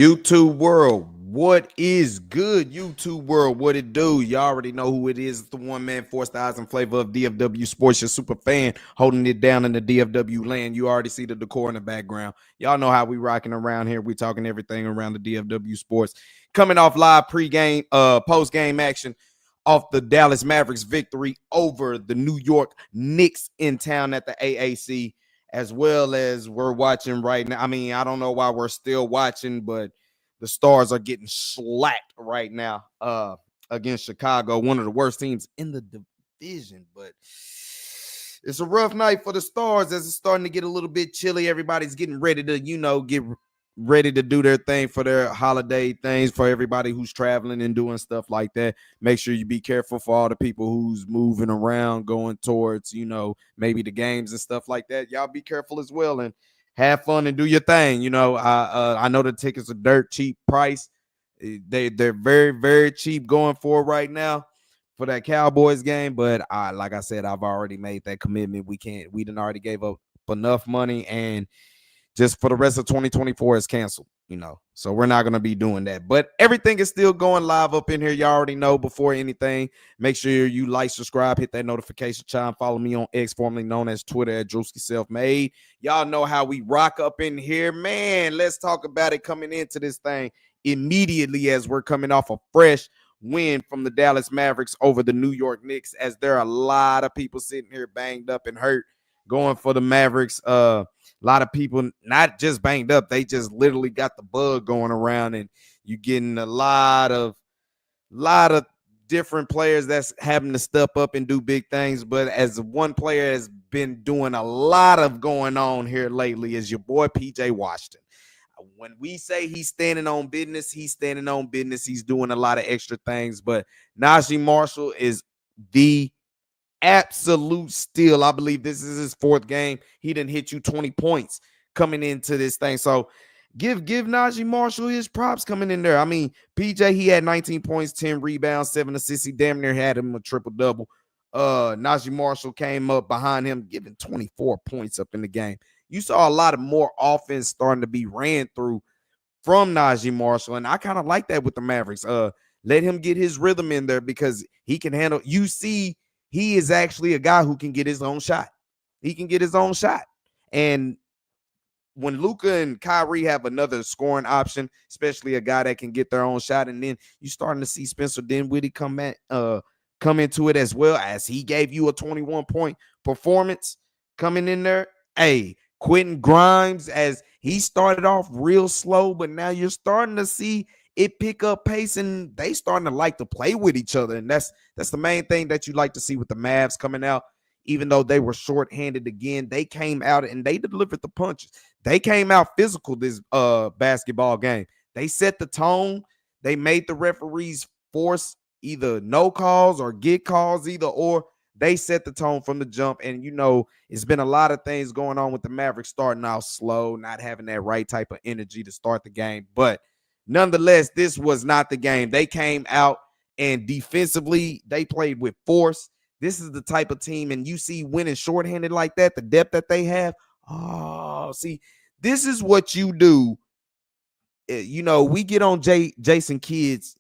YouTube world, what is good? YouTube world, what it do? You already know who it is. It's the one man, four styles and flavor of DFW Sports, your super fan holding it down in the DFW land. You already see the decor in the background. Y'all know how we rocking around here. We talking everything around the DFW Sports. Coming off live pregame, post-game action off the Dallas Mavericks victory over the New York Knicks in town at the AAC, as well as we're watching right now. I mean, I don't know why we're still watching, but the Stars are getting slapped right now against Chicago, one of the worst teams in the division. But it's a rough night for the Stars as it's starting to get a little bit chilly. Everybody's getting ready to, get ready to do their thing for their holiday things for everybody who's traveling and doing stuff like that. Make sure you be careful for all the people who's moving around, going towards, maybe the games and stuff like that. Y'all be careful as well and have fun and do your thing. I know the tickets are dirt cheap price. They're very, very cheap going for right now for that Cowboys game. But like I said, I've already made that commitment. We done already gave up enough money, and just for the rest of 2024 is canceled, so we're not going to be doing that. But everything is still going live up in here. You already know. Before anything, make sure you like, subscribe, hit that notification chime, follow me on X, formerly known as Twitter, at Drewski Selfmade. Y'all know how we rock up in here, man. Let's talk about it coming into this thing immediately, as we're coming off a fresh win from the Dallas Mavericks over the New York Knicks, as there are a lot of people sitting here banged up and hurt going for the Mavericks. A lot of people not just banged up, they just literally got the bug going around, and you getting a lot of different players that's having to step up and do big things. But as one player has been doing a lot of going on here lately is your boy PJ Washington. When we say he's standing on business, he's standing on business. He's doing a lot of extra things. But Najee Marshall is the absolute steal. I believe this is his fourth game. He didn't hit you 20 points coming into this thing. So give Najee Marshall his props coming in there. I mean, PJ, he had 19 points, 10 rebounds, 7 assists. He damn near had him a triple-double. Najee Marshall came up behind him, giving 24 points up in the game. You saw a lot of more offense starting to be ran through from Najee Marshall, and I kind of like that with the Mavericks. Let him get his rhythm in there because he can handle. You see, he is actually a guy who can get his own shot. He can get his own shot. And when Luka and Kyrie have another scoring option, especially a guy that can get their own shot, and then you're starting to see Spencer Dinwiddie come into it as well, as he gave you a 21-point performance coming in there. Hey, Quentin Grimes, as he started off real slow, but now you're starting to see it pick up pace, and they starting to like to play with each other. And that's the main thing that you like to see with the Mavs coming out. Even though they were shorthanded again, they came out and they delivered the punches. They came out physical this basketball game. They set the tone. They made the referees force either no calls or get calls, either or. They set the tone from the jump. And, it's been a lot of things going on with the Mavericks starting out slow, not having that right type of energy to start the game. But nonetheless, this was not the game. They came out and defensively, they played with force. This is the type of team, and you see winning shorthanded like that, the depth that they have. Oh, see, this is what you do. We get on Jason Kidd's,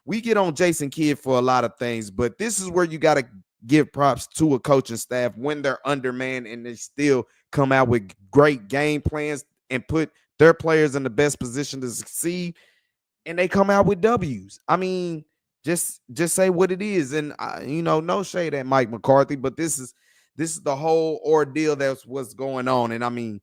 we get on Jason Kidd for a lot of things, but this is where you got to give props to a coaching staff when they're undermanned and they still come out with great game plans and put their players in the best position to succeed, and they come out with W's. I mean, just say what it is. And no shade at Mike McCarthy, but this is the whole ordeal that's what's going on. And I mean,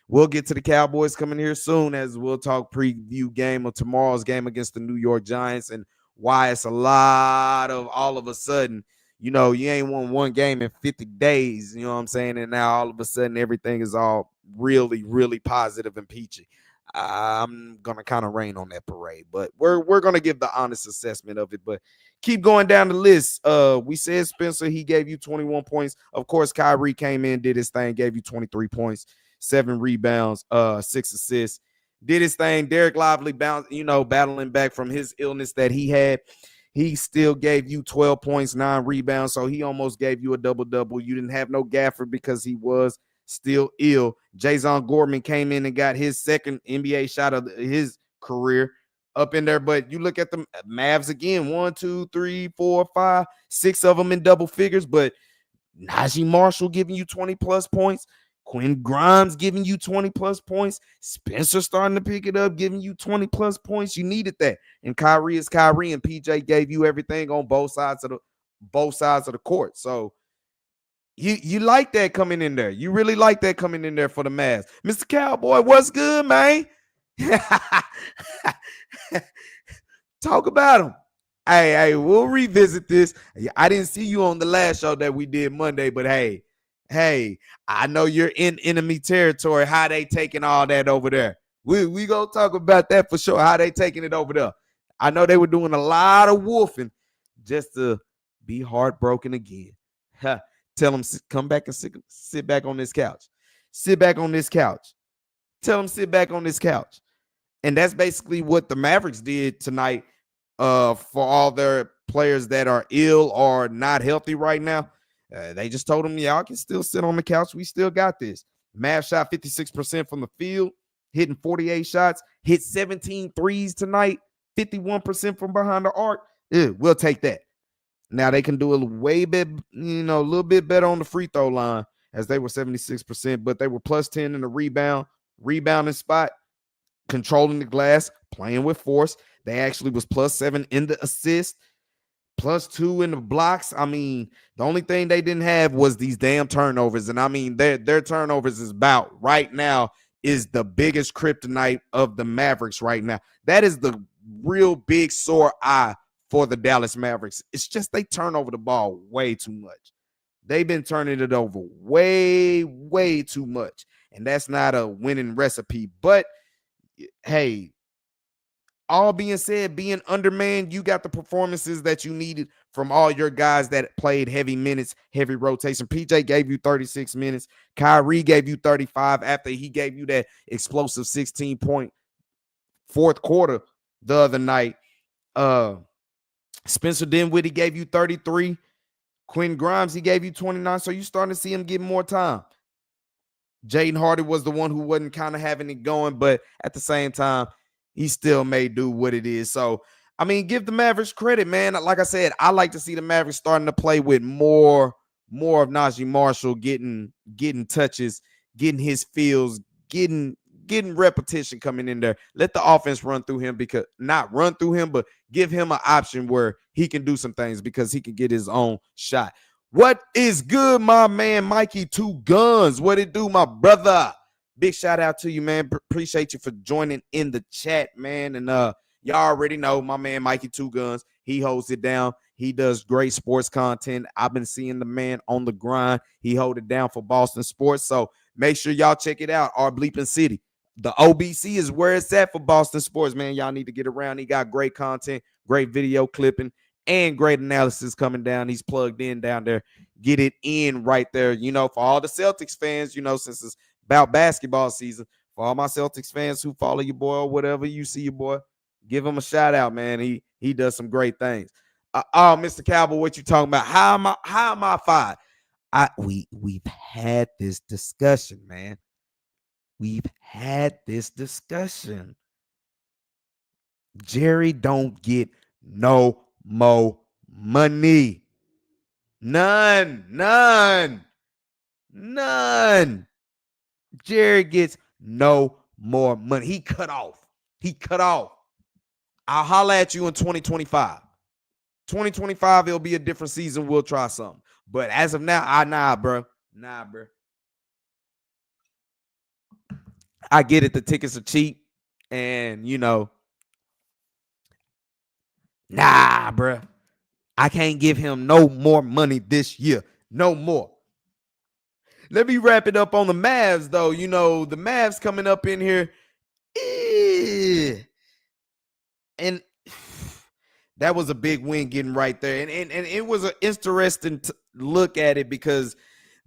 we'll get to the Cowboys coming here soon, as we'll talk preview game of tomorrow's game against the New York Giants and why it's a lot of all of a sudden, you ain't won one game in 50 days, you know what I'm saying? And now all of a sudden everything is all really, really positive and peachy. I'm gonna kind of rain on that parade, but we're gonna give the honest assessment of it. But keep going down the list. We said Spencer, he gave you 21 points. Of course, Kyrie came in, did his thing, gave you 23 points, 7 rebounds, 6 assists, did his thing. Derek Lively battling back from his illness that he had. He still gave you 12 points, 9 rebounds, so he almost gave you a double-double. You didn't have no Gafford because he was still ill. Jason Gorman came in and got his second NBA shot of his career up in there. But you look at the Mavs again, 1, 2, 3, 4, 5, 6 of them in double figures. But Najee Marshall giving you 20 plus points. Quinn Grimes giving you 20 plus points. Spencer starting to pick it up, giving you 20 plus points. You needed that. And Kyrie is Kyrie, and PJ gave you everything on both sides of the court. So you like that coming in there. You really like that coming in there for the Mavs. Mr. Cowboy, what's good, man? Talk about him. Hey, we'll revisit this. I didn't see you on the last show that we did Monday, but hey, I know you're in enemy territory. How they taking all that over there? We gonna talk about that for sure. How they taking it over there? I know they were doing a lot of wolfing just to be heartbroken again. Tell them come back and sit back on this couch. Sit back on this couch. Tell them sit back on this couch. And that's basically what the Mavericks did tonight. For all their players that are ill or not healthy right now, they just told them, y'all can still sit on the couch. We still got this. Mavs shot 56% from the field, hitting 48 shots, hit 17 threes tonight, 51% from behind the arc. Yeah, we'll take that. Now they can do a little bit better on the free throw line, as they were 76%, but they were plus 10 in the rebounding spot, controlling the glass, playing with force. They actually was plus 7 in the assist, plus 2 in the blocks. I mean, the only thing they didn't have was these damn turnovers. And I mean, their turnovers is about right now is the biggest kryptonite of the Mavericks right now. That is the real big sore eye for the Dallas Mavericks. It's just they turn over the ball way too much. They've been turning it over way, way too much. And that's not a winning recipe. But, hey, all being said, being undermanned, you got the performances that you needed from all your guys that played heavy minutes, heavy rotation. PJ gave you 36 minutes. Kyrie gave you 35 after he gave you that explosive 16-point fourth quarter the other night. Spencer Dinwiddie gave you 33. Quinn Grimes, he gave you 29. So you're starting to see him get more time. Jaden Hardy was the one who wasn't kind of having it going, but at the same time, he still may do what it is. So, I mean, give the Mavericks credit, man. Like I said, I like to see the Mavericks starting to play with more of Najee Marshall getting touches, getting his feels, getting repetition coming in there. Let the offense run through him, because not run through him, but give him an option where he can do some things because he can get his own shot. What is good, my man, Mikey Two Guns? What it do, my brother? Big shout out to you, man. Appreciate you for joining in the chat, man. And y'all already know my man, Mikey Two Guns. He holds it down. He does great sports content. I've been seeing the man on the grind. He hold it down for Boston sports. So make sure y'all check it out. Our Bleeping City. The OBC is where it's at for Boston sports, man. Y'all need to get around. He got great content, great video clipping, and great analysis coming down. He's plugged in down there. Get it in right there. You know, for all the Celtics fans, you know, since it's about basketball season, for all my Celtics fans who follow your boy or whatever, you see your boy, give him a shout out, man. He does some great things. Mr. Cowboy, what you talking about? How am I fired? We've had this discussion, man. We've had this discussion. Jerry don't get no more money. None. Jerry gets no more money. He cut off. I'll holler at you in 2025. 2025, it'll be a different season. We'll try something. But as of now, nah, bro. I get it. The tickets are cheap. And, you know, nah, bro. I can't give him no more money this year. No more. Let me wrap it up on the Mavs, though. You know, the Mavs coming up in here. And that was a big win getting right there. And it was an interesting look at it, because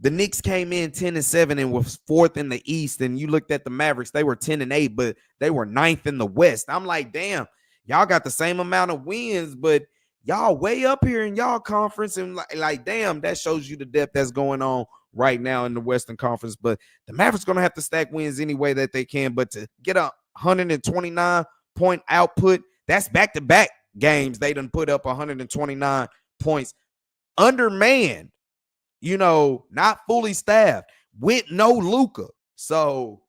the Knicks came in 10-7 and was 4th in the East. And you looked at the Mavericks, they were 10-8, but they were 9th in the West. I'm like, damn, y'all got the same amount of wins, but y'all way up here in y'all conference. And like, damn, that shows you the depth that's going on right now in the Western Conference. But the Mavericks going to have to stack wins any way that they can. But to get a 129 point output. That's back-to-back games. They done put up 129 points undermanned, not fully staffed with no Luka. So,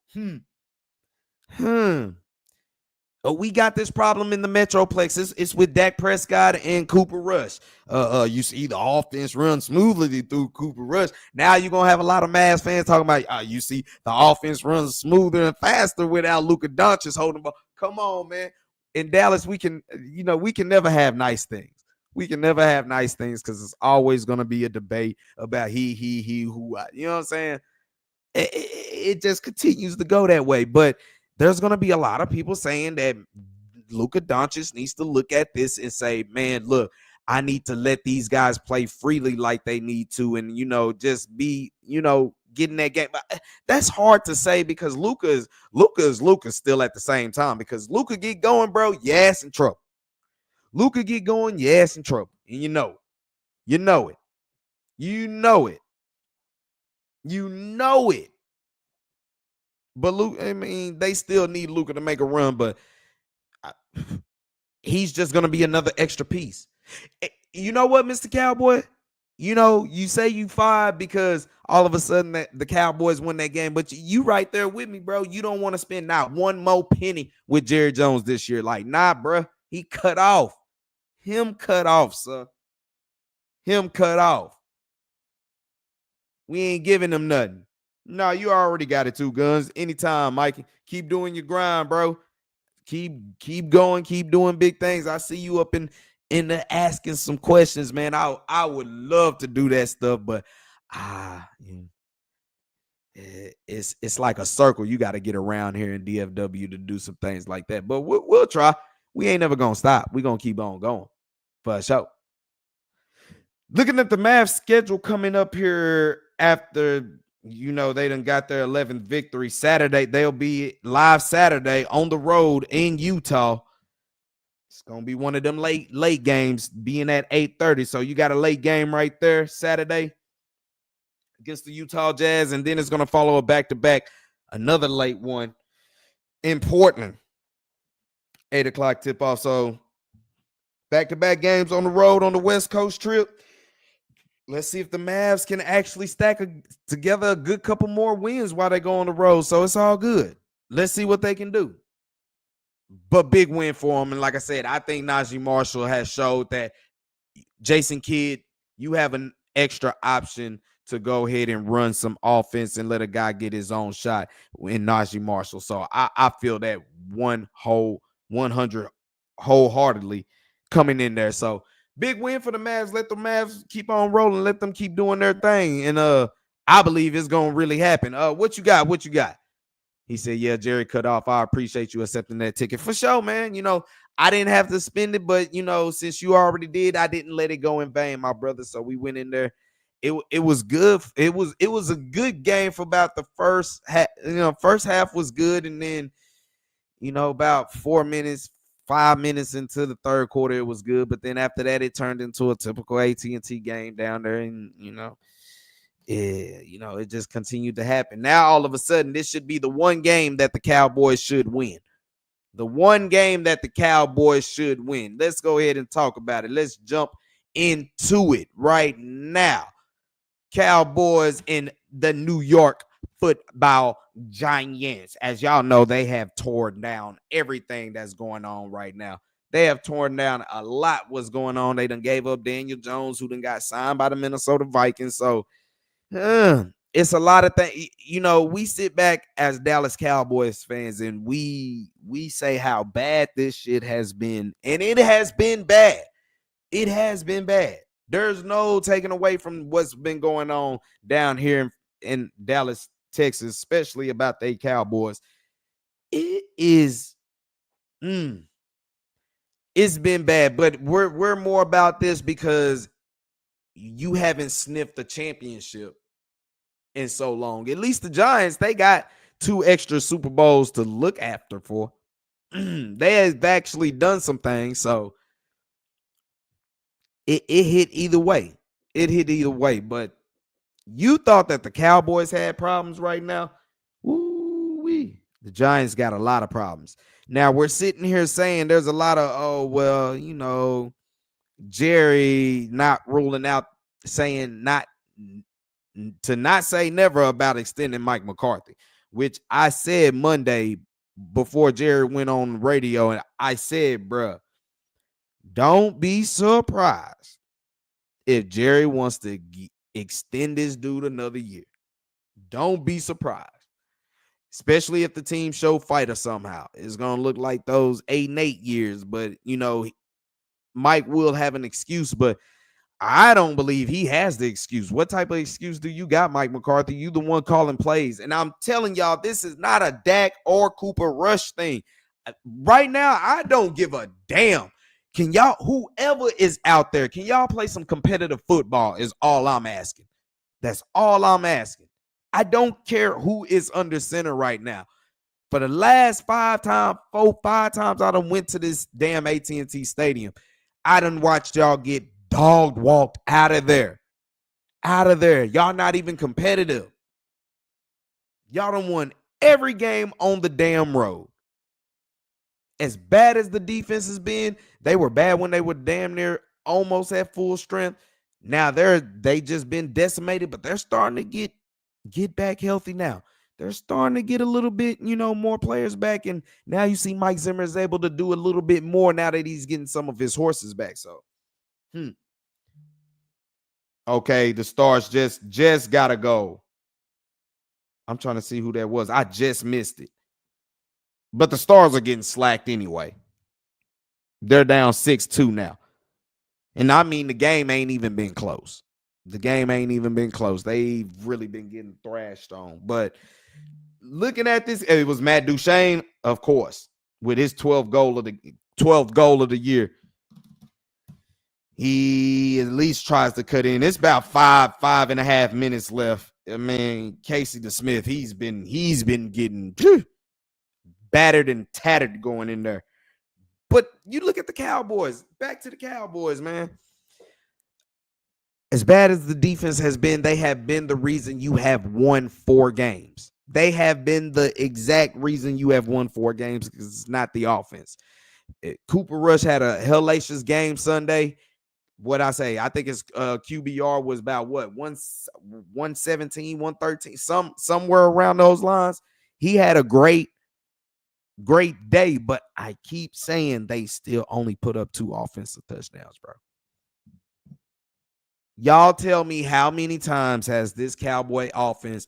we got this problem in the Metroplex. It's with Dak Prescott and Cooper Rush. You see the offense run smoothly through Cooper Rush. Now you're gonna have a lot of Mavs fans talking about, you see the offense runs smoother and faster without Luka Doncic holding the ball. Come on, man. In Dallas, we can never have nice things. We can never have nice things because it's always gonna be a debate about he, who. You know what I'm saying? It just continues to go that way, but there's going to be a lot of people saying that Luka Doncic needs to look at this and say, man, look, I need to let these guys play freely like they need to and, just be, getting that game. But that's hard to say because Luka is still at the same time because Luka get going, bro, yes, in trouble. Luka get going, yes, in trouble. And you know it. You know it. You know it. You know it. But they still need Luka to make a run, but he's just going to be another extra piece. You know what, Mr. Cowboy? You say you fired because all of a sudden the Cowboys won that game, but you right there with me, bro. You don't want to spend not one more penny with Jerry Jones this year. Like, nah, bro. He cut off. Him cut off, sir. Him cut off. We ain't giving him nothing. No, you already got it, two guns. Anytime, Mikey. Keep doing your grind, bro. Keep going. Keep doing big things. I see you up in the asking some questions, man. I would love to do that stuff, but it's like a circle. You got to get around here in DFW to do some things like that. But we'll try. We ain't never gonna stop. We're gonna keep on going for sure. Looking at the Mavs schedule coming up here after they done got their 11th victory. Saturday, they'll be live Saturday on the road in Utah. It's going to be one of them late games being at 8:30. So you got a late game right there Saturday against the Utah Jazz. And then it's going to follow a back-to-back, another late one in Portland. 8 o'clock tip-off. So back-to-back games on the road on the West Coast trip. Let's see if the Mavs can actually stack together a good couple more wins while they go on the road. So it's all good. Let's see what they can do. But big win for them. And like I said, I think Najee Marshall has showed that, Jason Kidd, you have an extra option to go ahead and run some offense and let a guy get his own shot in Najee Marshall. So I feel that 100 wholeheartedly coming in there. So big win for the Mavs. Let the Mavs keep on rolling. Let them keep doing their thing. And I believe it's going to really happen. What you got? What you got? He said, yeah, Jerry cut off. I appreciate you accepting that ticket. For sure, man. I didn't have to spend it, but, since you already did, I didn't let it go in vain, my brother. So we went in there. It was good. It was a good game for about the first half. First half was good. And then, about 5 minutes into the third quarter, it was good. But then after that, it turned into a typical AT&T game down there. And, it just continued to happen. Now, all of a sudden, this should be the one game that the Cowboys should win. The one game that the Cowboys should win. Let's go ahead and talk about it. Let's jump into it right now. Cowboys and the New York Football Giants. As y'all know, they have torn down everything that's going on right now. They have torn down a lot what's going on. They done gave up Daniel Jones, who done got signed by the Minnesota Vikings. So, it's a lot of things. We sit back as Dallas Cowboys fans and we say how bad this shit has been. And it has been bad. It has been bad. There's no taking away from what's been going on down here in Dallas, Texas, especially about the Cowboys. It is, it's been bad, but we're more about this because you haven't sniffed the championship in so long. At least the Giants, they got 2 extra Super Bowls to look after for. They have actually done some things, so it hit either way. It hit either way, but you thought that the Cowboys had problems right now. Ooh-wee. The Giants got a lot of problems. Now we're sitting here saying there's a lot of, Jerry not ruling out, saying not to not say never about extending Mike McCarthy, which I said Monday before Jerry went on radio, and I said, bruh, don't be surprised if Jerry wants to extend this dude another year. Don't be surprised. Especially if the team show fighter somehow. It's going to look like those 8-8 years, but, Mike will have an excuse, but I don't believe he has the excuse. What type of excuse do you got, Mike McCarthy? You the one calling plays. And I'm telling y'all, this is not a Dak or Cooper Rush thing. Right now, I don't give a damn. Can y'all, whoever is out there, can y'all play some competitive football is all I'm asking. That's all I'm asking. I don't care who is under center right now. For the last 5 times I done went to this damn AT&T Stadium, I done watched y'all get dog walked out of there. Out of there. Y'all not even competitive. Y'all done won every game on the damn road. As bad as the defense has been, they were bad when they were damn near almost at full strength. Now they just been decimated, but they're starting to get back healthy now. They're starting to get a little bit, more players back. And now you see Mike Zimmer is able to do a little bit more now that he's getting some of his horses back. So, okay, the Stars just got to go. I'm trying to see who that was. I just missed it. But the Stars are getting slacked anyway. They're down 6-2 now. And I mean, the game ain't even been close. The game ain't even been close. They've really been getting thrashed on. But looking at this, it was Matt Duchene, of course, with his 12th goal of the year. He at least tries to cut in. It's about 5.5 minutes left. I mean, Casey DeSmith, he's been getting battered and tattered going in there. But you look at the Cowboys. Back to the Cowboys, man. As bad as the defense has been, they have been the reason you have won 4 games. They have been the exact reason you have won 4 games, because it's not the offense. Cooper Rush had a hellacious game Sunday. What I say, I think his QBR was about 117, 113, somewhere around those lines. He had a great day, but I keep saying they still only put up 2 offensive touchdowns, bro. Y'all tell me, how many times has this Cowboy offense,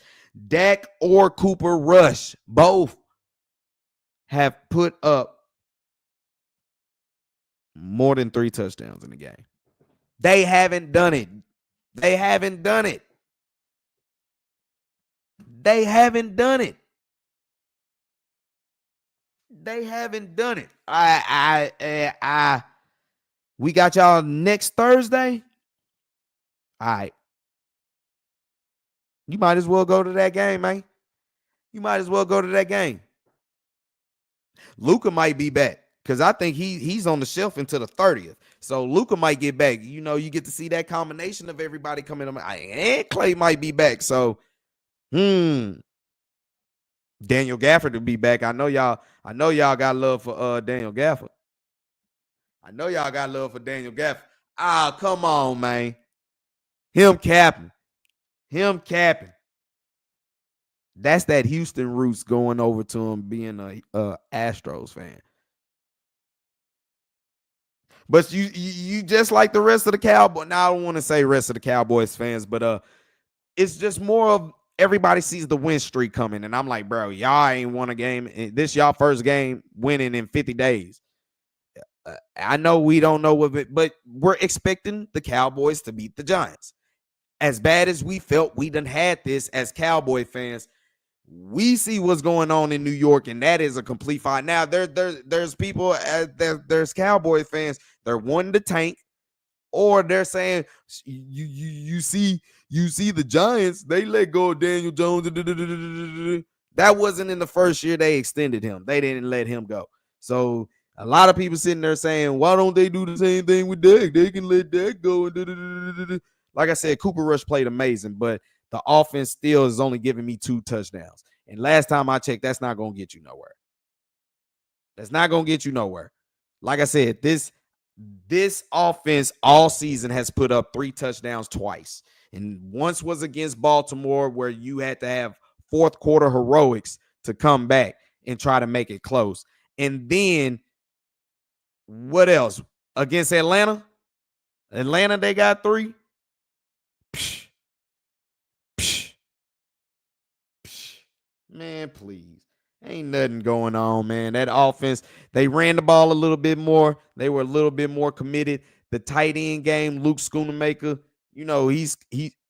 Dak or Cooper Rush, both have put up more than 3 touchdowns in the game? They haven't done it. They haven't done it. They haven't done it. They haven't done it. We got y'all next Thursday. All right. You might as well go to that game, man. You might as well go to that game. Luka might be back, because I think he's on the shelf until the 30th. So Luka might get back. You get to see that combination of everybody coming up. And Clay might be back. So, Daniel Gafford to be back. I know y'all got love for Daniel Gafford. I know y'all got love for Daniel Gafford. Ah, come on, man. Him capping. That's that Houston roots going over to him being a Astros fan. But you just like the rest of the Cowboys. Now, I don't want to say rest of the Cowboys fans, but it's just more of everybody sees the win streak coming. And I'm like, bro, y'all ain't won a game. This y'all first game winning in 50 days. I know we don't know what it, but we're expecting the Cowboys to beat the Giants. As bad as we felt we done had this as Cowboy fans, we see what's going on in New York, and that is a complete fight. Now, there's people, there's Cowboy fans, they're wanting to tank, or they're saying, you see the Giants, they let go of Daniel Jones. That wasn't in the first year they extended him. They didn't let him go. So a lot of people sitting there saying, why don't they do the same thing with Dak? They can let Dak go. Like I said, Cooper Rush played amazing, but the offense still is only giving me 2 touchdowns. And last time I checked, that's not going to get you nowhere. That's not going to get you nowhere. Like I said, this offense all season has put up 3 touchdowns twice. And once was against Baltimore, where you had to have fourth quarter heroics to come back and try to make it close. And then what else? Against Atlanta? Atlanta, they got 3. Psh, psh, psh. Man, please. Ain't nothing going on, man. That offense, they ran the ball a little bit more. They were a little bit more committed. The tight end game, Luke Schoonamaker,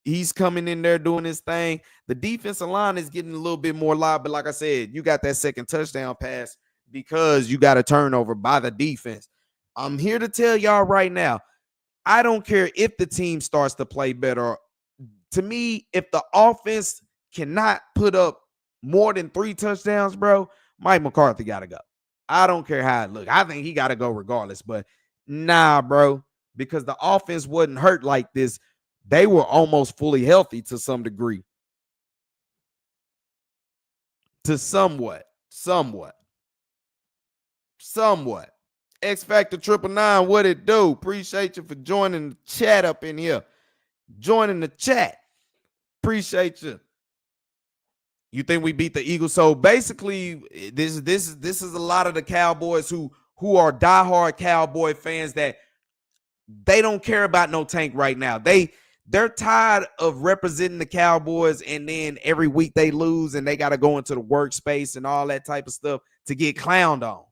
he's coming in there doing his thing. The defensive line is getting a little bit more live, but like I said, you got that second touchdown pass because you got a turnover by the defense. I'm here to tell y'all right now, I don't care if the team starts to play better. To me, if the offense cannot put up more than 3 touchdowns, bro, Mike McCarthy got to go. I don't care how it looks. I think he got to go regardless. But nah, bro, because the offense wasn't hurt like this. They were almost fully healthy to some degree. To somewhat. X Factor 999, what it do? Appreciate you for joining the chat up in here. Joining the chat. Appreciate you. You think we beat the Eagles? So basically, this is a lot of the Cowboys who are diehard Cowboy fans that they don't care about no tank right now. They're tired of representing the Cowboys, and then every week they lose and they got to go into the workspace and all that type of stuff to get clowned on.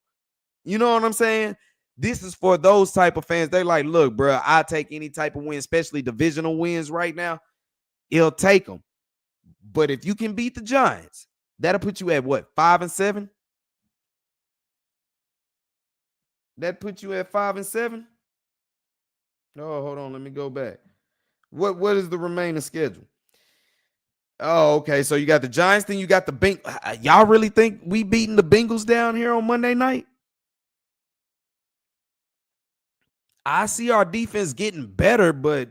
You know what I'm saying? This is for those type of fans. They're like, look, bro, I'll take any type of win, especially divisional wins right now. It'll take them. But if you can beat the Giants, that'll put you at what, 5-7? That put you at 5-7? Oh, hold on. Let me go back. What is the remaining schedule? Oh, okay. So you got the Giants, then you got the Bengals. Y'all really think we beating the Bengals down here on Monday night? I see our defense getting better, but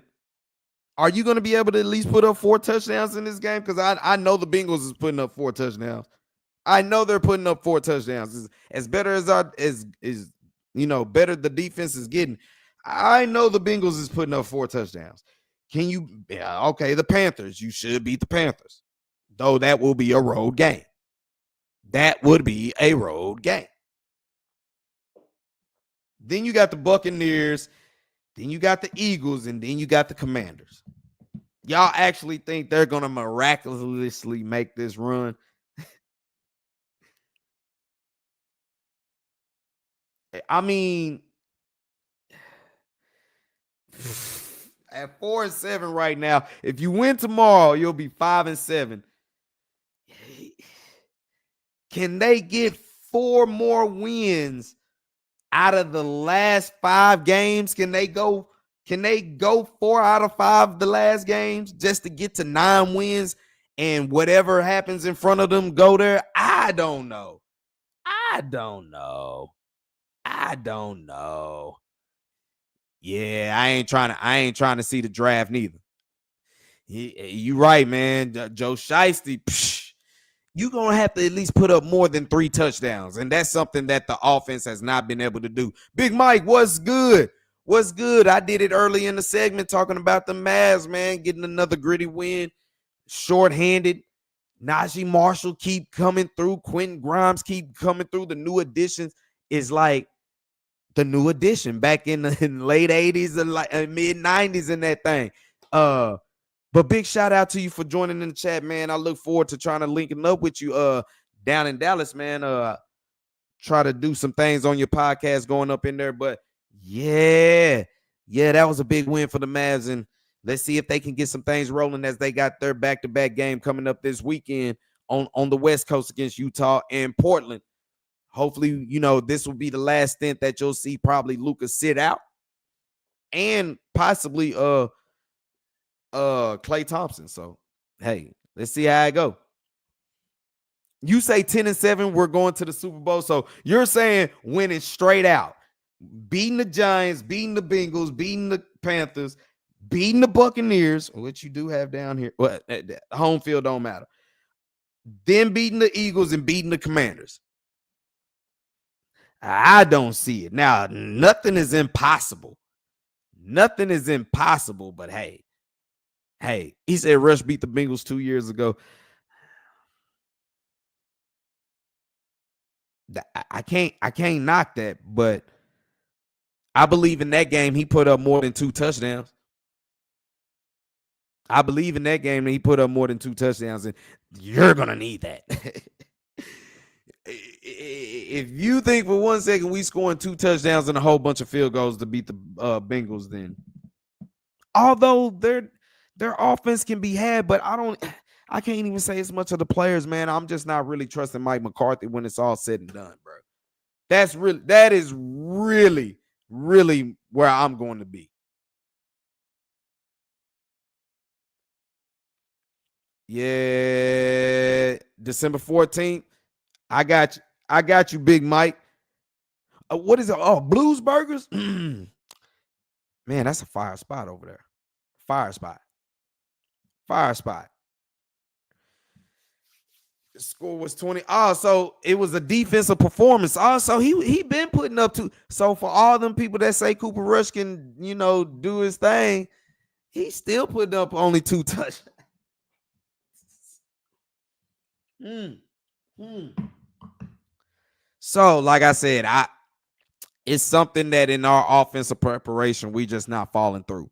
are you going to be able to at least put up 4 touchdowns in this game? Because I know the Bengals is putting up 4 touchdowns. I know they're putting up 4 touchdowns. As better as better the defense is getting. I know the Bengals is putting up 4 touchdowns. Can you? Yeah, okay, the Panthers. You should beat the Panthers, though. That will be a road game. That would be a road game. Then you got the Buccaneers. Then you got the Eagles, and then you got the Commanders. Y'all actually think they're going to miraculously make this run? I mean, at 4-7 right now, if you win tomorrow, you'll be 5-7. Can they get 4 more wins out of the last 5 games? Can they go 4 out of 5 the last games just to get to 9 wins, and whatever happens in front of them go there? I don't know. Yeah, I ain't trying to see the draft neither. You right, man. Joe Shiesty, you're going to have to at least put up more than 3 touchdowns. And that's something that the offense has not been able to do. Big Mike, what's good? What's good? I did it early in the segment talking about the Mavs, man, getting another gritty win. Shorthanded. Najee Marshall keep coming through. Quentin Grimes keep coming through. The new additions is like the new addition back in the late 80s and like mid 90s in that thing. But big shout out to you for joining in the chat, man. I look forward to trying to linking up with you down in Dallas, man. Try to do some things on your podcast going up in there. But yeah, that was a big win for the Mavs. And let's see if they can get some things rolling as they got their back-to-back game coming up this weekend on the West Coast against Utah and Portland. Hopefully, this will be the last stint that you'll see probably Luka sit out and possibly Klay Thompson. So, hey, let's see how it go. You say 10-7, we're going to the Super Bowl. So you're saying winning straight out, beating the Giants, beating the Bengals, beating the Panthers, beating the Buccaneers, which you do have down here. Well, home field don't matter. Then beating the Eagles and beating the Commanders. I don't see it. Now, nothing is impossible. Nothing is impossible, but hey, he said Rush beat the Bengals 2 years ago. I can't knock that, but I believe in that game he put up more than 2 touchdowns. I believe in that game that he put up more than 2 touchdowns, and you're gonna need that. If you think for 1 second we scoring 2 touchdowns and a whole bunch of field goals to beat the Bengals, then although their offense can be had, but I can't even say as much of the players, man. I'm just not really trusting Mike McCarthy when it's all said and done, bro. That is really where I'm going to be. Yeah, December 14th. I got you, Big Mike. What is it? Oh, Blues Burgers. Man, that's a fire spot over there. Fire spot. Fire spot. The score was 20. Oh, so it was a defensive performance. Also, he been putting up two. So for all them people that say Cooper Rush can, do his thing, he's still putting up only 2 touchdowns. So, like I said, it's something that in our offensive preparation we just not falling through.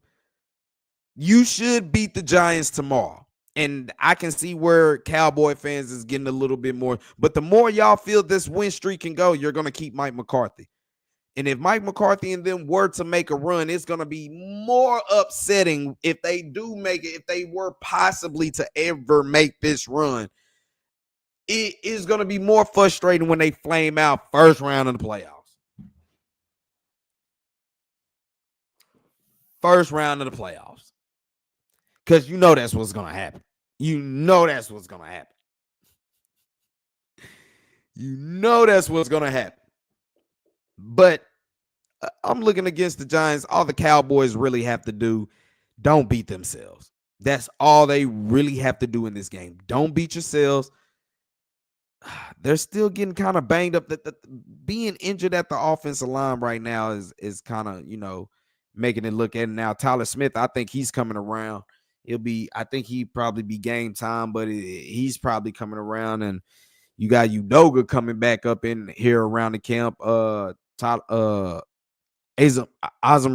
You should beat the Giants tomorrow. And I can see where Cowboy fans is getting a little bit more. But the more y'all feel this win streak can go, you're going to keep Mike McCarthy. And if Mike McCarthy and them were to make a run, it's going to be more upsetting if they do make it, if they were possibly to ever make this run. It is going to be more frustrating when they flame out first round of the playoffs. First round of the playoffs. Because that's what's going to happen. That's what's going to happen. That's what's going to happen. But I'm looking against the Giants. All the Cowboys really have to do, don't beat themselves. That's all they really have to do in this game. Don't beat yourselves. They're still getting kind of banged up. Being injured at the offensive line right now is kind of, making it look at it now. Tyler Smith, I think he's coming around. I think he'd probably be game time, but he's probably coming around. And you got Udoga coming back up in here around the camp. Azam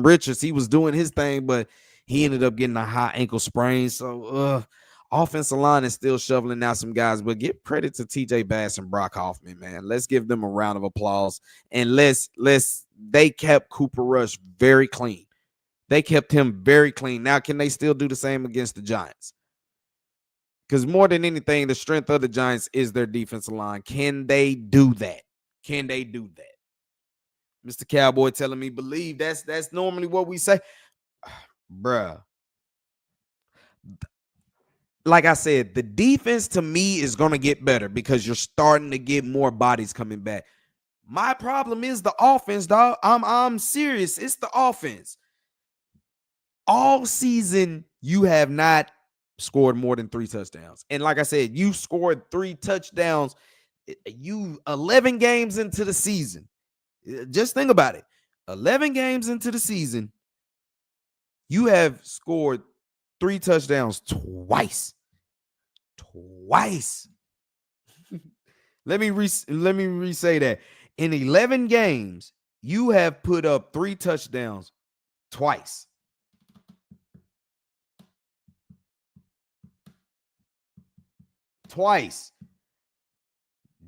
Richards, he was doing his thing, but he ended up getting a high ankle sprain. So offensive line is still shoveling out some guys, but give credit to TJ Bass and Brock Hoffman, man. Let's give them a round of applause. And they kept Cooper Rush very clean. They kept him very clean. Now, can they still do the same against the Giants? Because more than anything, the strength of the Giants is their defensive line. Can they do that? Can they do that? Mr. Cowboy telling me believe. That's normally what we say. Bruh. Like I said, the defense to me is going to get better because you're starting to get more bodies coming back. My problem is the offense, dog. I'm serious. It's the offense. All season, you have not scored more than 3 touchdowns. And like I said, you scored 3 touchdowns. You 11 games into the season. Just think about it. 11 games into the season, you have scored 3 touchdowns twice. Let me re-say that. In 11 games, you have put up 3 touchdowns twice.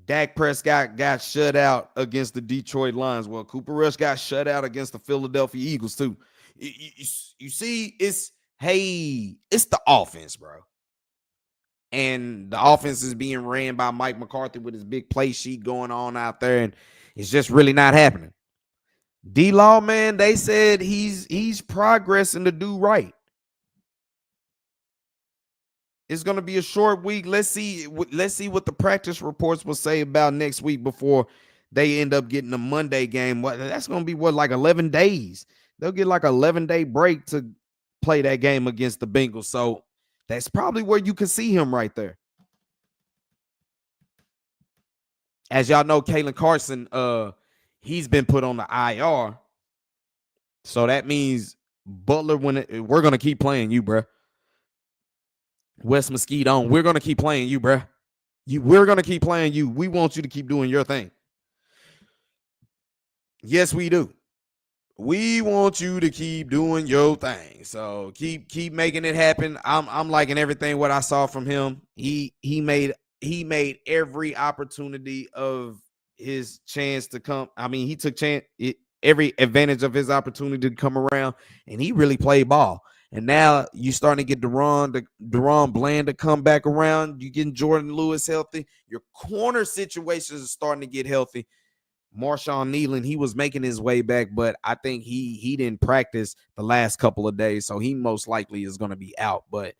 Dak Prescott got shut out against the Detroit Lions. Well, Cooper Rush got shut out against the Philadelphia Eagles too. You see, it's the offense, bro. And the offense is being ran by Mike McCarthy with his big play sheet going on out there, and it's just really not happening. D-Law, man, they said he's progressing to do right. It's going to be a short week. Let's see what the practice reports will say about next week before they end up getting a Monday game. That's going to be like 11 days. They'll get like an 11-day break to play that game against the Bengals. So that's probably where you can see him right there. As y'all know, Kalen Carson, He's been put on the IR. So that means Butler, we're going to keep playing you, bro. Wes Mosquito, we're going to keep playing you, bro. We're going to keep playing you. We want you to keep doing your thing. Yes, we do. We want you to keep doing your thing. So keep making it happen. I'm liking everything what I saw from him. He made every opportunity of his chance to come. I mean, he took every advantage of his opportunity to come around, and he really played ball. And now you starting to get Deron Bland to come back around. You getting Jordan Lewis healthy. Your corner situations are starting to get healthy. Marshawn Nealon, he was making his way back, but I think he didn't practice the last couple of days, so he most likely is going to be out. But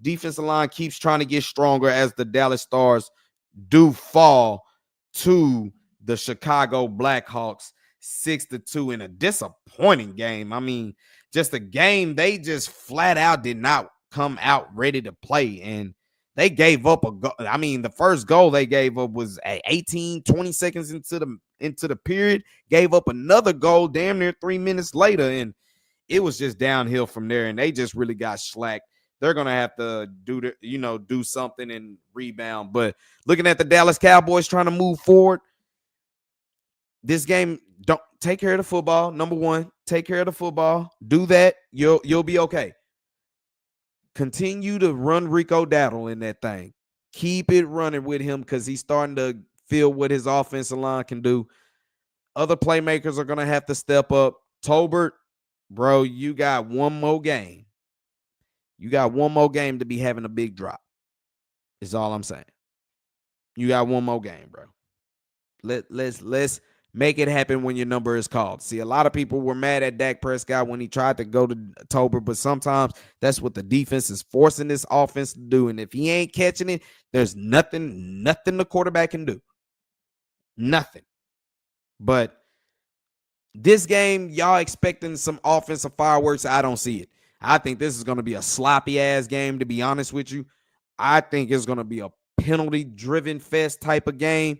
defensive line keeps trying to get stronger as the Dallas Stars do fall to the Chicago Blackhawks 6-2 in a disappointing game. I mean, just a game they just flat out did not come out ready to play, and they gave up a goal. I mean, the first goal they gave up was at 20 seconds into the period, gave up another goal damn near 3 minutes later, and it was just downhill from there, and they just really got slacked. They're going to have to do something and rebound. But looking at the Dallas Cowboys trying to move forward, this game, don't take care of the football. Number one, take care of the football. Do that. You'll be okay. Continue to run Rico Dowdle in that thing. Keep it running with him because he's starting to feel what his offensive line can do. Other playmakers are going to have to step up. Tolbert, bro, you got one more game. You got one more game to be having a big drop. Is all I'm saying. You got one more game, bro. Let's make it happen when your number is called. See, a lot of people were mad at Dak Prescott when he tried to go to Tolbert, but sometimes that's what the defense is forcing this offense to do. And if he ain't catching it, there's nothing the quarterback can do. Nothing. But this game, y'all expecting some offensive fireworks. I don't see it. I think this is going to be a sloppy-ass game, to be honest with you. I think it's going to be a penalty-driven fest type of game.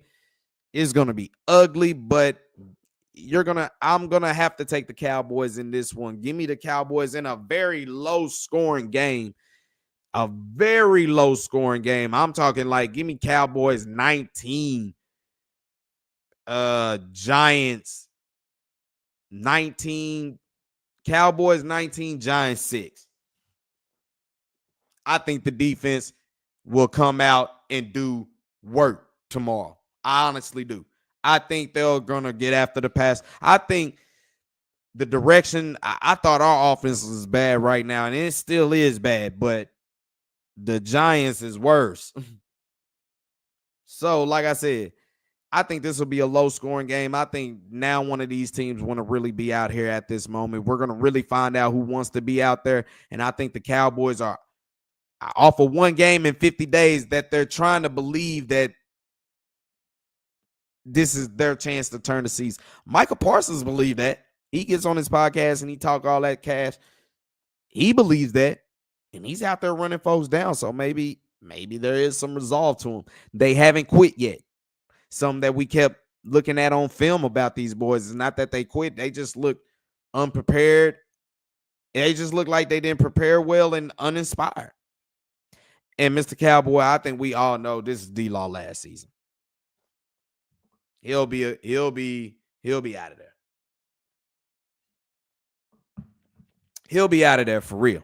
It's going to be ugly, but I'm going to have to take the Cowboys in this one. Give me the Cowboys in a very low-scoring game. A very low-scoring game. I'm talking like, give me Cowboys 19, Giants 19, Cowboys 19, Giants 6. I think the defense will come out and do work tomorrow. I honestly do. I think they're going to get after the pass. I think the direction, I thought our offense was bad right now, and it still is bad, but the Giants is worse. So, like I said, I think this will be a low-scoring game. I think now one of these teams want to really be out here at this moment. We're going to really find out who wants to be out there, and I think the Cowboys are off of one game in 50 days that they're trying to believe that this is their chance to turn the season. Michael Parsons believes that. He gets on his podcast and he talk all that cash. He believes that, and he's out there running folks down. So maybe there is some resolve to him. They haven't quit yet. Something that we kept looking at on film about these boys is not that they quit. They just look unprepared. They just look like they didn't prepare well and uninspired. And Mr. Cowboy, I think we all know this is D-Law last season. He'll be out of there. He'll be out of there for real.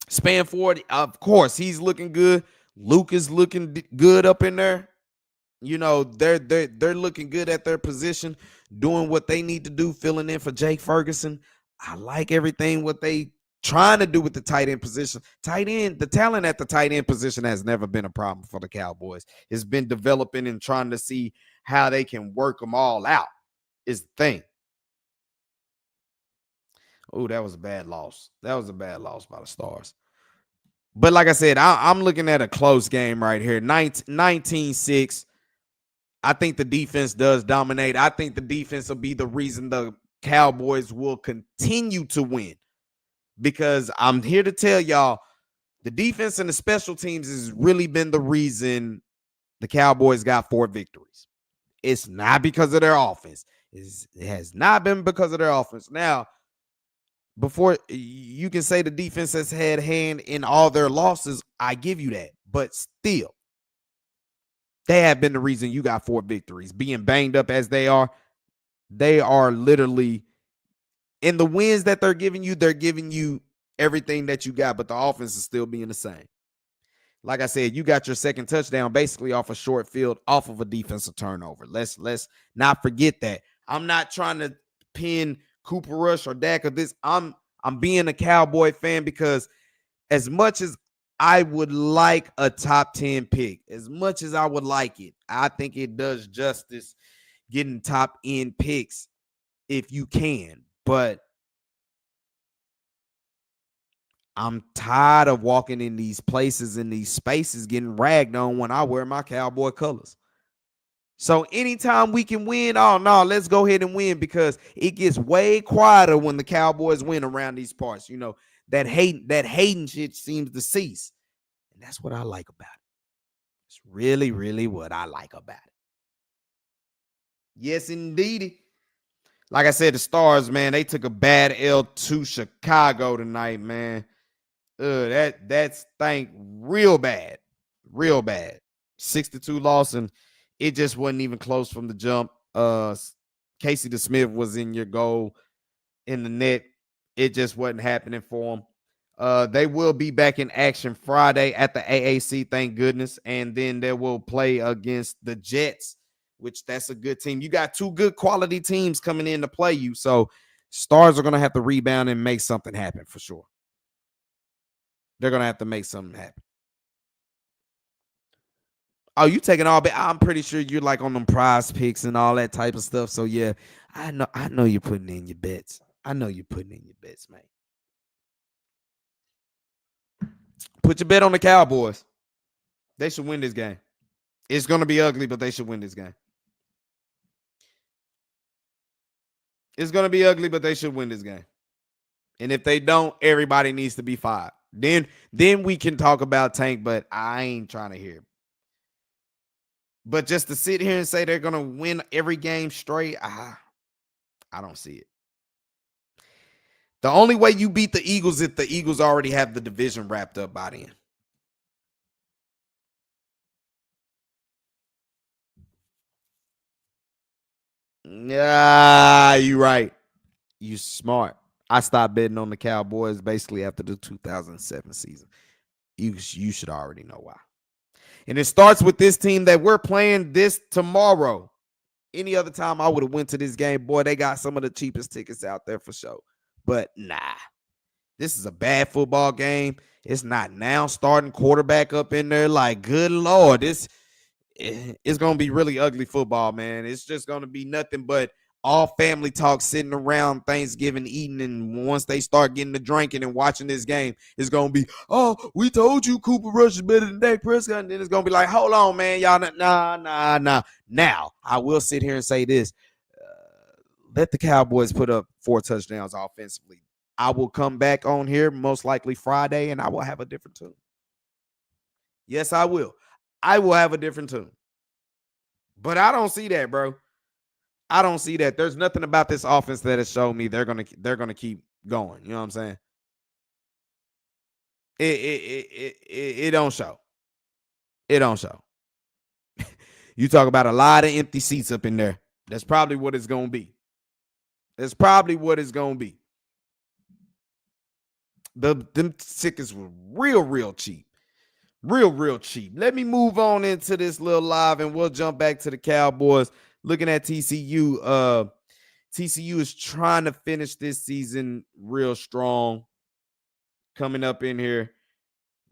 Span forward, of course, he's looking good. Luke is looking good up in there. You know, they're looking good at their position, doing what they need to do, filling in for Jake Ferguson. I like everything what they trying to do with the tight end position. The talent at the tight end position has never been a problem for the Cowboys. It's been developing and trying to see how they can work them all out is the thing. Oh, that was a bad loss. That was a bad loss by the Stars. But like I said, I'm looking at a close game right here. 19-6. I think the defense does dominate. I think the defense will be the reason the Cowboys will continue to win. Because I'm here to tell y'all, the defense and the special teams has really been the reason the Cowboys got 4 victories. It's not because of their offense. It has not been because of their offense. Now, before you can say the defense has had hand in all their losses, I give you that. But still, they have been the reason you got 4 victories. Being banged up as they are literally in the wins that they're giving you everything that you got, but the offense is still being the same. Like I said, you got your second touchdown basically off a short field, off of a defensive turnover. Let's not forget that. I'm not trying to pin Cooper Rush or Dak or this. I'm being a Cowboy fan because as much as I would like a top 10 pick, as much as I would like it, I think it does justice getting top end picks if you can. But I'm tired of walking in these places, in these spaces, getting ragged on when I wear my Cowboy colors. So anytime we can win, oh no, let's go ahead and win, because it gets way quieter when the Cowboys win around these parts. You know, that hating shit seems to cease. And that's what I like about it. It's really, really what I like about it. Yes, indeed. Like I said, the Stars, man, they took a bad L to Chicago tonight, man. That stank real bad. 62 loss, and it just wasn't even close from the jump. Casey DeSmith was in your goal in the net. It just wasn't happening for them. They will be back in action Friday at the AAC, thank goodness. And then they will play against the Jets, which that's a good team. You got 2 good quality teams coming in to play you. So Stars are going to have to rebound and make something happen for sure. They're going to have to make something happen. Oh, you taking all bad? I'm pretty sure you're like on them prize picks and all that type of stuff. So yeah, I know you're putting in your bets. I know you're putting in your bets, man. Put your bet on the Cowboys. They should win this game. It's going to be ugly, but they should win this game. It's going to be ugly, but they should win this game. And if they don't, everybody needs to be fired. Then we can talk about Tank, but I ain't trying to hear it. But just to sit here and say they're going to win every game straight, I don't see it. The only way you beat the Eagles is if the Eagles already have the division wrapped up by then. Yeah, you right. You smart. I stopped betting on the Cowboys basically after the 2007 season. You should already know why. And it starts with this team that we're playing this tomorrow. Any other time I would have went to this game, boy, they got some of the cheapest tickets out there for sure. But nah, this is a bad football game. It's not now starting quarterback up in there. Like, good Lord, it's going to be really ugly football, man. It's just going to be nothing but all family talk sitting around Thanksgiving eating, and once they start getting to drinking and watching this game, it's going to be, oh, we told you Cooper Rush is better than Dak Prescott, and then it's going to be like, hold on, man, y'all, nah. Now, I will sit here and say this. Let the Cowboys put up 4 touchdowns offensively. I will come back on here most likely Friday, and I will have a different tune. Yes, I will. I will have a different tune. But I don't see that, bro. I don't see that. There's nothing about this offense that has shown me they're gonna keep going. You know what I'm saying? It don't show. It don't show. You talk about a lot of empty seats up in there. That's probably what it's gonna be. That's probably what it's gonna be. Them tickets were real cheap. Real cheap. Let me move on into this little live, and we'll jump back to the Cowboys. Looking at TCU, TCU is trying to finish this season real strong. Coming up in here,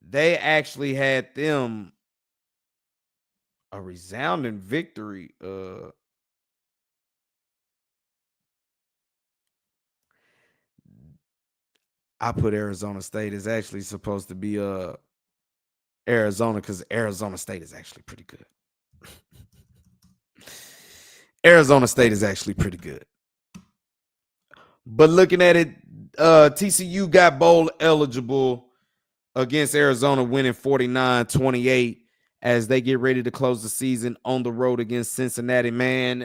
they actually had them a resounding victory. I put Arizona State is actually supposed to be Arizona, because Arizona State is actually pretty good. Arizona State is actually pretty good. But looking at it, TCU got bowl eligible against Arizona, winning 49-28 as they get ready to close the season on the road against Cincinnati. Man,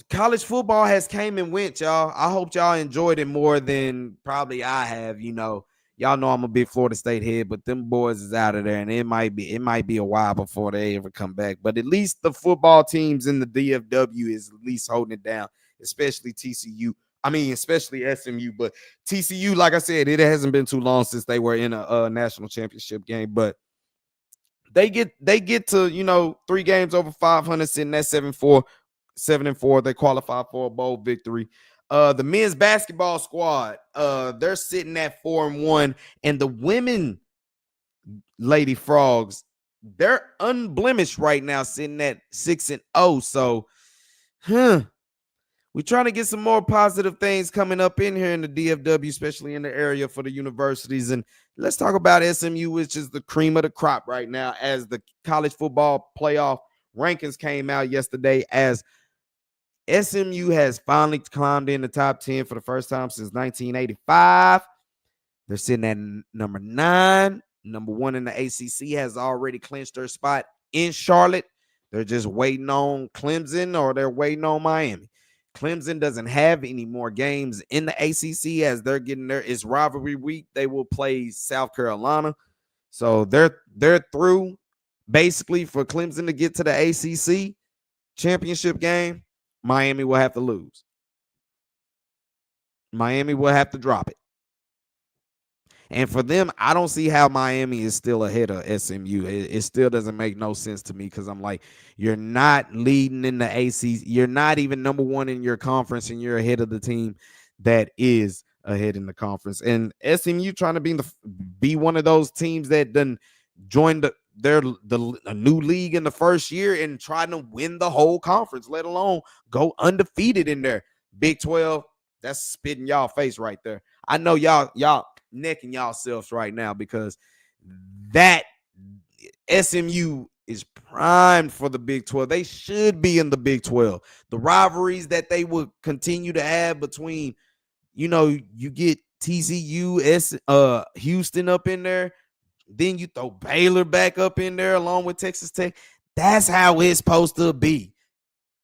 College football has came and went, y'all. I hope y'all enjoyed it more than probably I have. Y'all know I'm a big Florida State head, but them boys is out of there, and it might be a while before they ever come back. But at least the football teams in the DFW is at least holding it down, especially TCU. I mean, especially SMU, but TCU, like I said, it hasn't been too long since they were in a national championship game, but they get to 3 games over 500, sitting at 7-4. They qualify for a bowl victory. The men's basketball squad, they're sitting at 4-1, and the women Lady Frogs, they're unblemished right now, sitting at 6-0. So, we're trying to get some more positive things coming up in here in the DFW, especially in the area for the universities. And let's talk about SMU, which is the cream of the crop right now, as the college football playoff rankings came out yesterday, as SMU has finally climbed in the top 10 for the first time since 1985. They're sitting at number 9. Number 1 in the ACC has already clinched their spot in Charlotte. They're just waiting on Clemson, or they're waiting on Miami. Clemson doesn't have any more games in the ACC, as they're getting it's rivalry week. They will play South Carolina. So they're through, basically. For Clemson to get to the ACC championship game, Miami will have to lose. Miami will have to drop it. And for them, I don't see how Miami is still ahead of SMU. It still doesn't make no sense to me, because I'm like, you're not leading in the ACC. You're not even number 1 in your conference, and you're ahead of the team that is ahead in the conference. And SMU trying to be one of those teams that done joined a new league in the first year and trying to win the whole conference, let alone go undefeated in there. Big 12, that's spitting y'all face right there. I know y'all necking yourselves right now, because that SMU is primed for the Big 12. They should be in the Big 12. The rivalries that they will continue to have between, you get TCU, Houston up in there, then you throw Baylor back up in there along with Texas Tech. That's how it's supposed to be.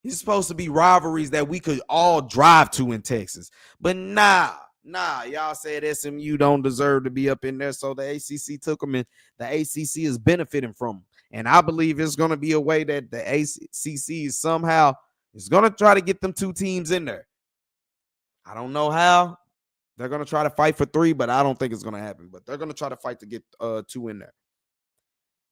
It's supposed to be rivalries that we could all drive to in Texas. But nah, y'all said SMU don't deserve to be up in there, so the ACC took them, and the ACC is benefiting from them. And I believe it's going to be a way that the ACC somehow is going to try to get them 2 teams in there. I don't know how. They're going to try to fight for 3, but I don't think it's going to happen. But they're going to try to fight to get 2 in there.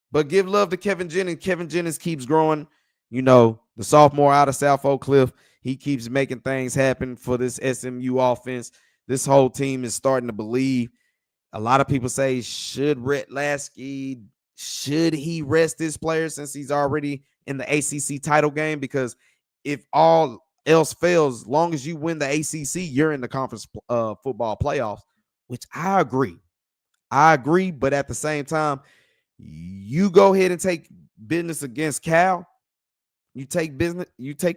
But give love to Kevin Jennings. Kevin Jennings keeps growing. The sophomore out of South Oak Cliff, he keeps making things happen for this SMU offense. This whole team is starting to believe. A lot of people say, should Rhett Lasky, should he rest this player since he's already in the ACC title game? Because if all else fails, as long as you win the ACC, you're in the conference football playoffs, which I agree. But at the same time, you go ahead and take business against Cal. You take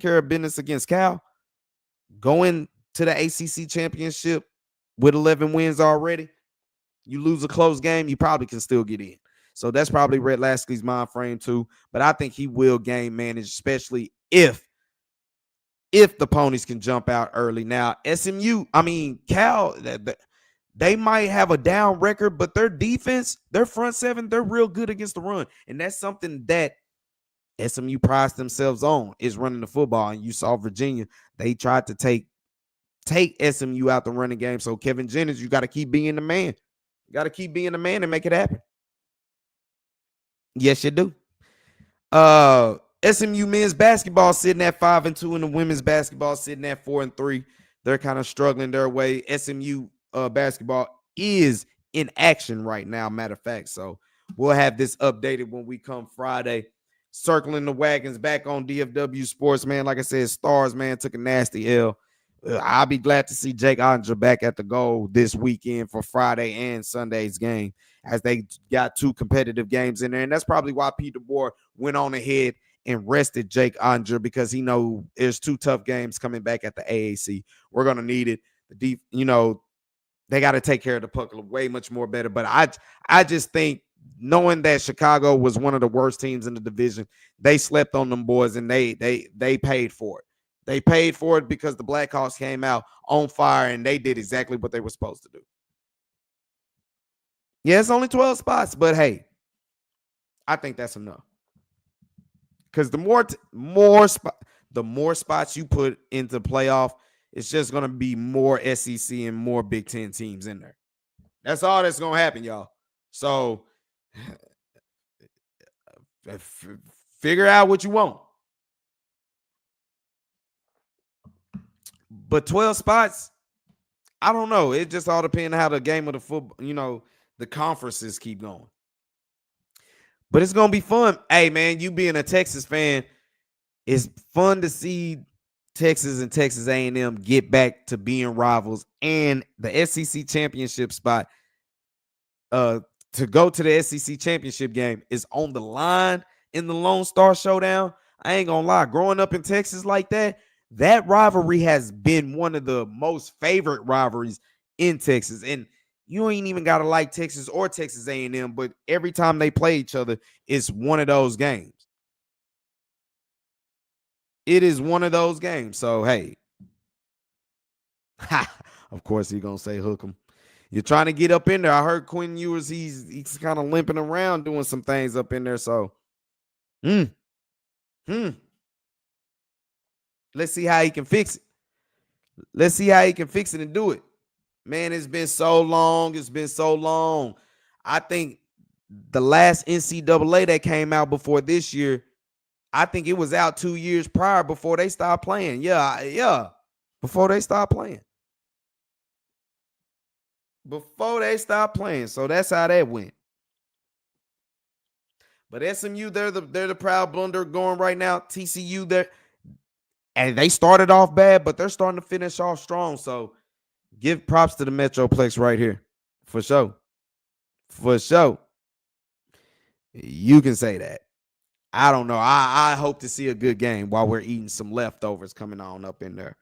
care of business against Cal. Going to the ACC championship with 11 wins already. You lose a close game, you probably can still get in. So that's probably Rhett Lasky's mind frame too. But I think he will game manage, especially if the ponies can jump out early. Now, Cal, they might have a down record, but their defense, their front seven, they're real good against the run. And that's something that SMU prides themselves on, is running the football. And you saw Virginia, they tried to take SMU out the running game. So Kevin Jennings, you got to keep being the man. You got to keep being the man and make it happen. Yes, you do. SMU men's basketball sitting at 5-2, and the women's basketball sitting at 4-3. They're kind of struggling their way. SMU basketball is in action right now, matter of fact. So we'll have this updated when we come Friday. Circling the wagons back on DFW Sports, man. Like I said, Stars, man, took a nasty L. I'll be glad to see Jake Onger back at the goal this weekend for Friday and Sunday's game, as they got 2 competitive games in there. And that's probably why Pete DeBoer went on ahead and rested Jake Onger, because he know there's 2 tough games coming back at the AAC. We're going to need it. They got to take care of the puck way much more better. But I just think, knowing that Chicago was one of the worst teams in the division, they slept on them boys, and they paid for it. They paid for it because the Blackhawks came out on fire and they did exactly what they were supposed to do. Yeah, it's only 12 spots, but hey, I think that's enough. Because the more spots you put into playoff, it's just gonna be more SEC and more Big Ten teams in there. That's all that's gonna happen, y'all. So figure out what you want. But 12 spots, I don't know. It just all depends on how the game of the football, the conferences keep going. But it's gonna be fun. Hey, man, you being a Texas fan, it's fun to see Texas and Texas A&M get back to being rivals, and the SEC championship spot to go to the SEC championship game is on the line in the Lone Star Showdown. I ain't gonna lie, growing up in Texas like that rivalry has been one of the most favorite rivalries in Texas. And you ain't even gotta like Texas or Texas A&M, but every time they play each other, it's one of those games. It is one of those games. So hey, of course he's gonna say hook 'em. You're trying to get up in there. I heard Quinn Ewers, he's kind of limping around doing some things up in there. So, hmm. Let's see how he can fix it. Let's see how he can fix it and do it. Man, it's been so long. It's been so long. I think the last NCAA that came out before this year, I think it was out 2 years prior before they stopped playing. Yeah. Before they stopped playing. So that's how that went. But SMU, they're the proud blunder going right now. TCU, and they started off bad, but they're starting to finish off strong. So give props to the Metroplex right here. For sure. For sure. You can say that. I don't know. I hope to see a good game while we're eating some leftovers coming on up in there.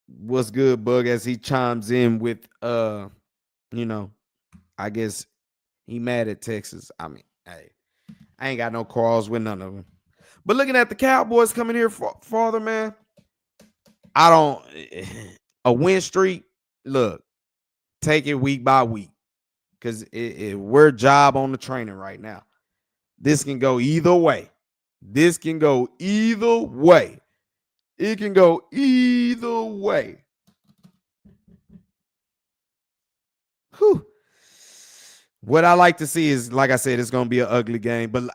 What's good, Bug? As he chimes in with I guess he mad at Texas. I mean, hey, I ain't got no quarrels with none of them. But looking at the Cowboys coming here farther, man, I don't a win streak. Look, take it week by week because we're job on the training right now. This can go either way. It can go either way. Whew. What I like to see is, like I said, it's going to be an ugly game. But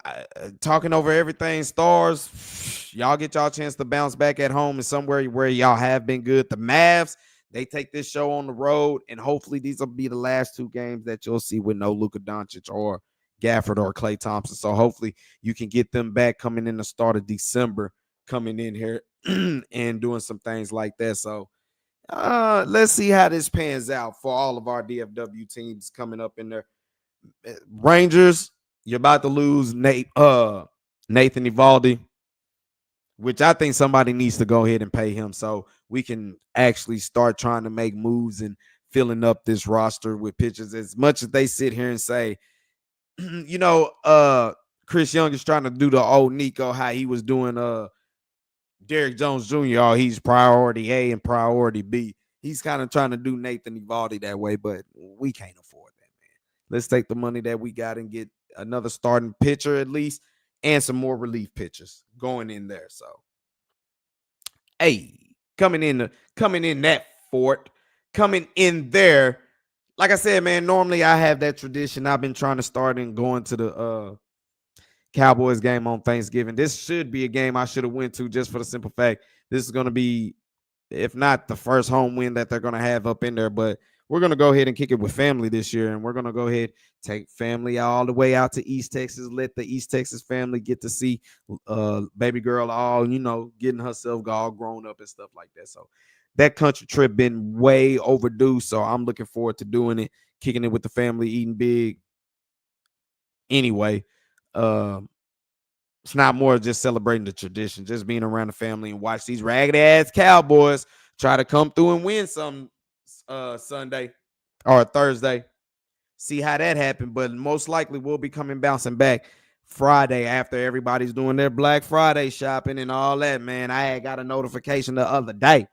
talking over everything, Stars, y'all get y'all chance to bounce back at home and somewhere where y'all have been good. The Mavs, they take this show on the road, and hopefully these will be the last two games that you'll see with no Luka Doncic or Gafford or Klay Thompson. So hopefully you can get them back coming in the start of December, coming in here and doing some things like that. So let's see how this pans out for all of our DFW teams coming up in there. Rangers, you're about to lose Nathan Evaldi, which I think somebody needs to go ahead and pay him so we can actually start trying to make moves and filling up this roster with pitchers. As much as they sit here and say, Chris Young is trying to do the old Nico, how he was doing Derek Jones Jr. Oh, he's priority A and priority B. He's kind of trying to do Nathan Evaldi that way, but we can't afford that, man. Let's take the money that we got and get another starting pitcher at least and some more relief pitchers going in there. So, hey, coming in that fort, coming in there. Like I said, man, normally I have that tradition. I've been trying to start and going to the Cowboys game on Thanksgiving. This should be a game I should have went to just for the simple fact this is going to be, if not the first home win that they're going to have up in there, but we're going to go ahead and kick it with family this year, and we're going to go ahead take family all the way out to East Texas, let the East Texas family get to see baby girl all, getting herself all grown up and stuff like that. So that country trip been way overdue, so I'm looking forward to doing it, kicking it with the family, eating big. Anyway, it's not more just celebrating the tradition, just being around the family and watch these raggedy ass Cowboys try to come through and win some Sunday or Thursday. See how that happened, but most likely we'll be bouncing back Friday after everybody's doing their Black Friday shopping and all that, man. I had got a notification the other day.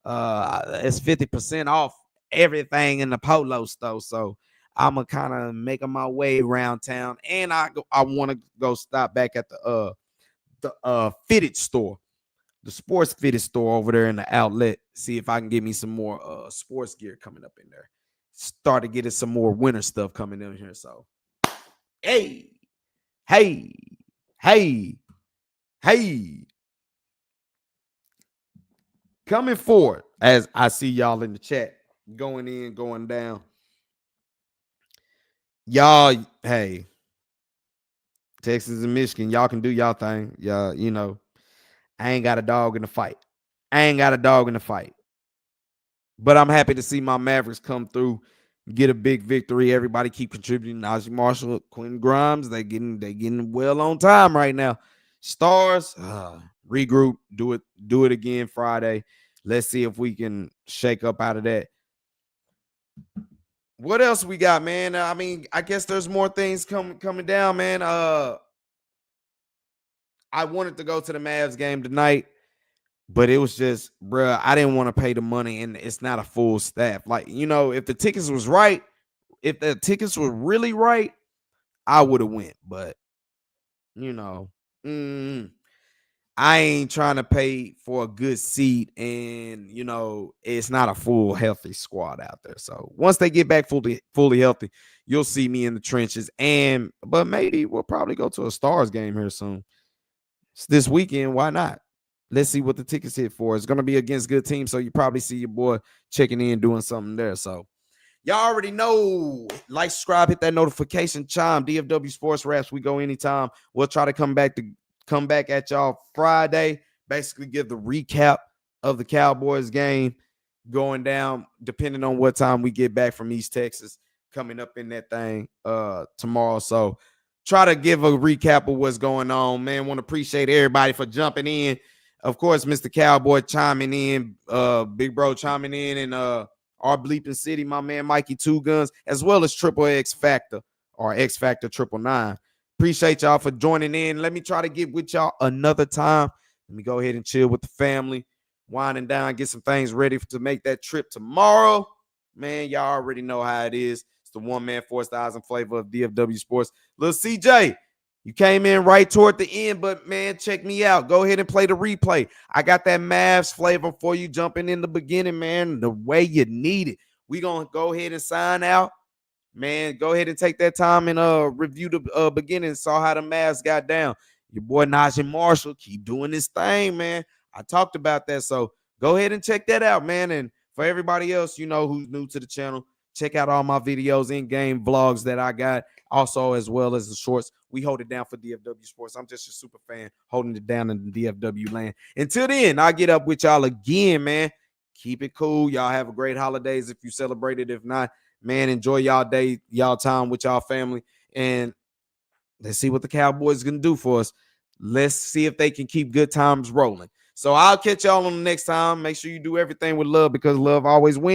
It's 50% off everything in the Polo store. So I'm gonna kind of making my way around town, and I want to go stop back at the fitted store, the sports fitted store over there in the outlet. See if I can get me some more sports gear coming up in there. Started getting some more winter stuff coming in here. So hey, hey, hey, hey. Coming forward, as I see y'all in the chat, going in, going down. Y'all, hey, Texas and Michigan, y'all can do y'all thing. Y'all, I ain't got a dog in the fight. But I'm happy to see my Mavericks come through, get a big victory. Everybody keep contributing. Najee Marshall, Quentin Grimes, they getting well on time right now. Stars, regroup, do it again Friday. Let's see if we can shake up out of that. What else we got, man? I mean, I guess there's more things coming down, man. I wanted to go to the Mavs game tonight, but it was just, bruh, I didn't want to pay the money, and it's not a full staff. Like, if the tickets was right, if the tickets were really right, I would have went. But, I ain't trying to pay for a good seat, and it's not a full healthy squad out there. So once they get back fully healthy, you'll see me in the trenches. But maybe we'll probably go to a Stars game here soon. It's this weekend. Why not? Let's see what the tickets hit for. It's gonna be against good teams, so you probably see your boy checking in, doing something there. So y'all already know. Like, subscribe, hit that notification chime. DFW Sports Raps. We go anytime. We'll try to come back at y'all Friday. Basically, give the recap of the Cowboys game going down, depending on what time we get back from East Texas, coming up in that thing tomorrow. So try to give a recap of what's going on, man. Want to appreciate everybody for jumping in. Of course, Mr. Cowboy chiming in, Big Bro chiming in, and our Bleeping City, my man Mikey Two Guns, as well as Triple X Factor or X Factor 999. Appreciate y'all for joining in. Let me try to get with y'all another time. Let me go ahead and chill with the family, winding down, get some things ready to make that trip tomorrow. Man, y'all already know how it is. It's the one-man, 4,000 flavor of DFW Sports. Lil CJ, you came in right toward the end, but, man, check me out. Go ahead and play the replay. I got that Mavs flavor for you jumping in the beginning, man, the way you need it. We're going to go ahead and sign out. Man, go ahead and take that time and review the beginning. Saw how the Mavs got down. Your boy Najee Marshall, keep doing this thing, man. I talked about that, so go ahead and check that out, man. And for everybody else, who's new to the channel, check out all my videos, in-game vlogs that I got, also as well as the shorts. We hold it down for DFW Sports. I'm just a super fan holding it down in the DFW land. Until then, I'll get up with y'all again, man. Keep it cool. Y'all have a great holidays if you celebrate it. If not, man, enjoy y'all day, y'all time with y'all family, and let's see what the Cowboys can do for us. Let's see if they can keep good times rolling. So I'll catch y'all on the next time. Make sure you do everything with love, because love always wins.